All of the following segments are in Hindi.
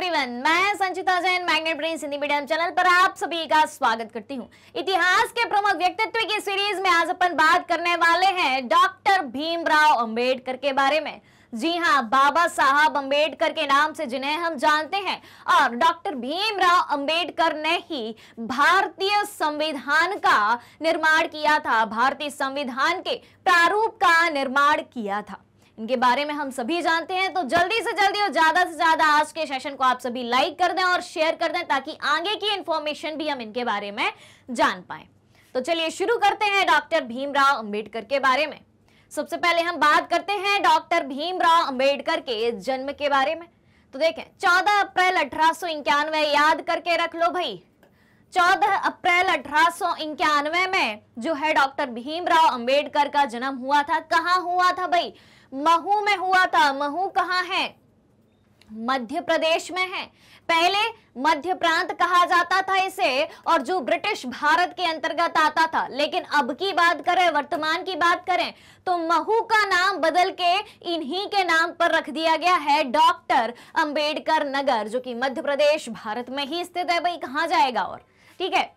एवरीवन, मैं Sanchita Jain magnet brains Hindi medium channel पर आप सभी का स्वागत करती हूं। इतिहास के प्रमुख व्यक्तित्व की सीरीज में आज अपन बात करने वाले हैं डॉक्टर भीमराव अंबेडकर के बारे में। जी हां, बाबा साहब अंबेडकर के नाम से जिन्हें हम जानते हैं, और डॉक्टर भीमराव अंबेडकर ने ही भारतीय संविधान का निर्माण किया था, भारतीय संविधान के प्रारूप का निर्माण किया था। इनके बारे में हम सभी जानते हैं, तो जल्दी से जल्दी और ज्यादा से ज्यादा आज के सेशन को आप सभी लाइक कर दें और शेयर कर दें, ताकि आगे की इंफॉर्मेशन भी हम इनके बारे में जान पाएं। तो चलिए शुरू करते हैं डॉक्टर भीमराव अंबेडकर के बारे में। सबसे पहले हम बात करते हैं डॉक्टर भीमराव अंबेडकर के जन्म के बारे में। तो देखें, 14 अप्रैल 1891, याद करके रख लो भाई, 14 अप्रैल 1891 में जो है डॉक्टर भीमराव अंबेडकर का जन्म हुआ था। कहां हुआ था भाई? महू में हुआ था। महू कहां है? मध्य प्रदेश में है। पहले मध्य प्रांत कहा जाता था इसे, और जो ब्रिटिश भारत के अंतर्गत आता था। लेकिन अब की बात करें, वर्तमान की बात करें, तो महू का नाम बदल के इन्हीं के नाम पर रख दिया गया है, डॉक्टर अंबेडकर नगर, जो कि मध्य प्रदेश भारत में ही स्थित है। भाई कहां जाएगा और, ठीक है।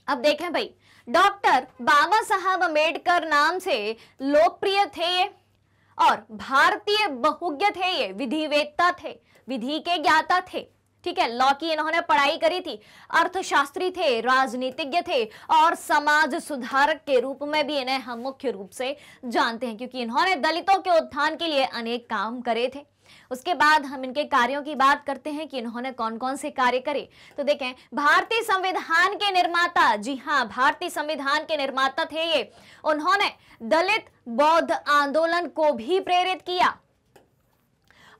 अब देखें भाई, डॉक्टर बाबा साहब अंबेडकर नाम से लोकप्रिय थे ये, और भारतीय बहुज्ञ थे ये, विधिवेत्ता थे, विधि के ज्ञाता थे, ठीक है। लॉ की इन्होंने पढ़ाई करी थी, अर्थशास्त्री थे, राजनीतिज्ञ थे, और समाज सुधारक के रूप में भी इन्हें हम मुख्य रूप से जानते हैं, क्योंकि इन्होंने दलितों के उत्थान के लिए अनेक काम करे थे। उसके बाद हम इनके कार्यों की बात करते हैं कि इन्होंने कौन कौन से कार्य करे। तो देखें, भारतीय संविधान के निर्माता, जी हां, भारतीय संविधान के निर्माता थे ये। उन्होंने दलित बौद्ध आंदोलन को भी प्रेरित किया,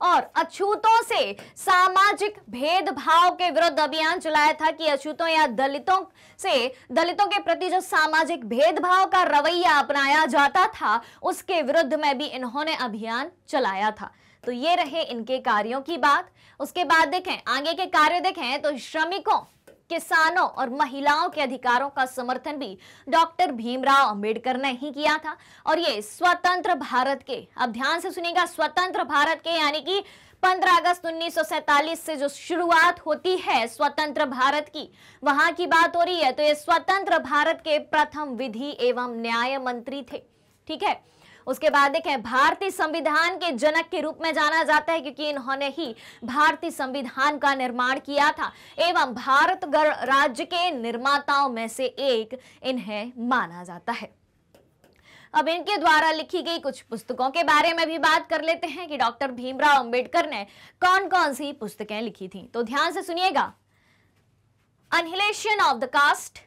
और अछूतों से सामाजिक भेदभाव के विरुद्ध अभियान चलाया था, कि अछूतों या दलितों के प्रति जो सामाजिक भेदभाव का रवैया अपनाया जाता था, उसके विरुद्ध में भी इन्होंने अभियान चलाया था। तो ये रहे इनके कार्यों की बात। उसके बाद देखें, आगे के कार्य देखें, तो श्रमिकों, किसानों और महिलाओं के अधिकारों का समर्थन भी डॉक्टर भीमराव अंबेडकर ने ही किया था। और ये स्वतंत्र भारत के, अब ध्यान से सुनिएगा, स्वतंत्र भारत के, यानी कि 15 अगस्त 1947 से जो शुरुआत होती है स्वतंत्र भारत की, वहां की बात हो रही है। तो ये स्वतंत्र भारत के प्रथम विधि एवं न्याय मंत्री थे, ठीक है। उसके बाद देखें, भारतीय संविधान के जनक के रूप में जाना जाता है, क्योंकि इन्होंने ही भारतीय संविधान का निर्माण किया था, एवं भारत राज्य के निर्माताओं में से एक इन्हें माना जाता है। अब इनके द्वारा लिखी गई कुछ पुस्तकों के बारे में भी बात कर लेते हैं कि डॉक्टर भीमराव अंबेडकर ने कौन कौन सी पुस्तकें लिखी थी। तो ध्यान से सुनिएगा, annihilation of the caste,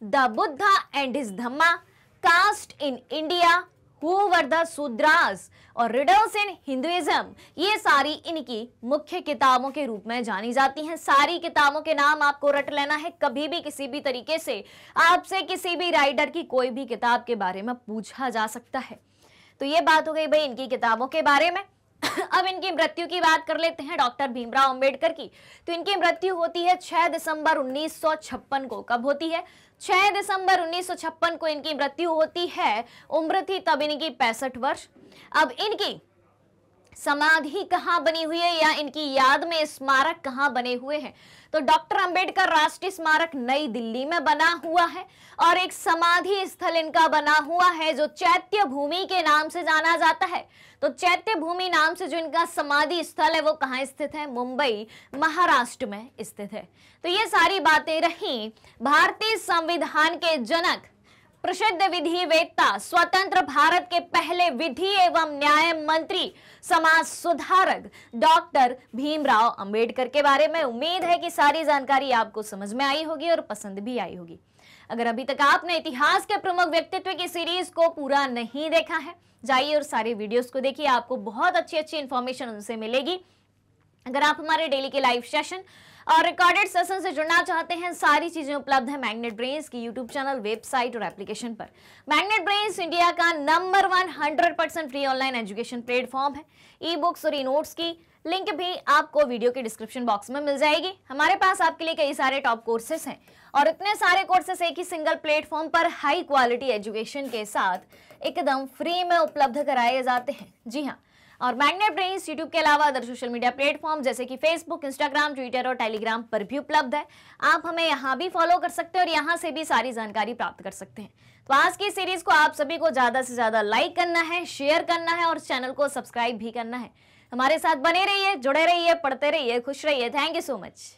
the Buddha and his Dhamma, caste in India, Who were the Sudras, और रिडल्स इन हिंदुइज्म, ये सारी इनकी मुख्य किताबों के रूप में जानी जाती हैं। सारी किताबों के नाम आपको रट लेना है, कभी भी किसी भी तरीके से आपसे किसी भी राइटर की कोई भी किताब के बारे में पूछा जा सकता है। तो ये बात हो गई भाई इनकी किताबों के बारे में। अब इनकी मृत्यु की बात कर लेते हैं डॉक्टर भीमराव अंबेडकर की। तो इनकी मृत्यु होती है 6 दिसंबर 1956 को। कब होती है? 6 दिसंबर 1956 को इनकी मृत्यु होती है। उम्र थी तब इनकी 65 वर्ष। अब इनकी समाधि कहां बनी हुई है, या इनकी याद में स्मारक कहां बने हुए हैं? तो डॉक्टर अंबेडकर राष्ट्रीय स्मारक नई दिल्ली में बना हुआ है, और एक समाधि स्थल इनका बना हुआ है जो चैत्य भूमि के नाम से जाना जाता है। तो चैत्य भूमि नाम से जो इनका समाधि स्थल है वो कहां स्थित है? मुंबई, महाराष्ट्र में स्थित है। तो ये सारी बातें रही भारतीय संविधान के जनक, प्रसिद्ध विधिवेत्ता, स्वतंत्र भारत के पहले विधि एवं न्याय मंत्री, समाज सुधारक डॉक्टर भीमराव अंबेडकर के बारे में। उम्मीद है कि सारी जानकारी आपको समझ में आई होगी और पसंद भी आई होगी। अगर अभी तक आपने इतिहास के प्रमुख व्यक्तित्व की सीरीज को पूरा नहीं देखा है, जाइए और सारे वीडियोस को देखिए, आपको बहुत अच्छी अच्छी इंफॉर्मेशन उनसे मिलेगी। अगर आप हमारे डेली के लाइव सेशन और रिकॉर्डेड सेशन से जुड़ना चाहते हैं, सारी चीजें उपलब्ध है मैग्नेट ब्रेन्स की यूट्यूब चैनल, वेबसाइट और एप्लीकेशन पर। मैग्नेट ब्रेन्स इंडिया का number 1 100% free online education platform है। ई बुक्स और ई नोट्स की लिंक भी आपको वीडियो के डिस्क्रिप्शन बॉक्स में मिल जाएगी। हमारे पास आपके लिए कई सारे टॉप कोर्सेस हैं, और इतने सारे कोर्सेस एक ही सिंगल प्लेटफॉर्म पर हाई क्वालिटी एजुकेशन के साथ एकदम फ्री में उपलब्ध कराए जाते हैं। जी हाँ, और मैग्नेट ब्रेन्स यूट्यूब के अलावा अदर सोशल मीडिया प्लेटफॉर्म जैसे कि फेसबुक, इंस्टाग्राम, ट्विटर और टेलीग्राम पर भी उपलब्ध है। आप हमें यहाँ भी फॉलो कर सकते हैं और यहाँ से भी सारी जानकारी प्राप्त कर सकते हैं। तो आज की सीरीज को आप सभी को ज्यादा से ज्यादा लाइक करना है, शेयर करना है और चैनल को सब्सक्राइब भी करना है। हमारे साथ बने रहिए, जुड़े रहिए, पढ़ते रहिए, खुश रहिए। Thank you so much.